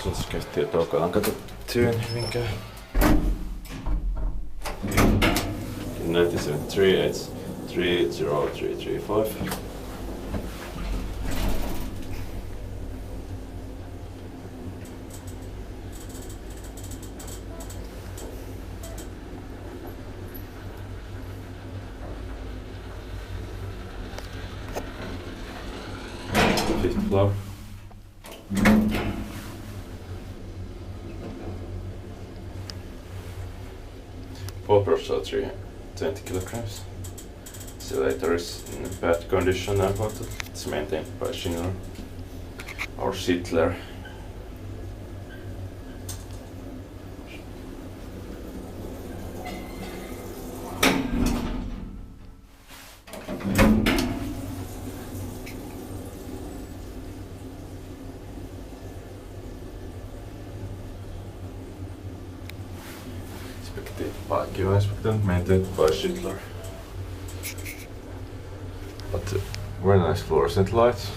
Asutuskeskus Toukolankatu työn Hyvinkää. 1973, it's 30335. Fifth floor. Pulpers are 320 kilograms. Cylinder is in bad condition about it. It's maintained by Schindler or Schittler. Inspected, maintained by Schittler. But very nice fluorescent lights.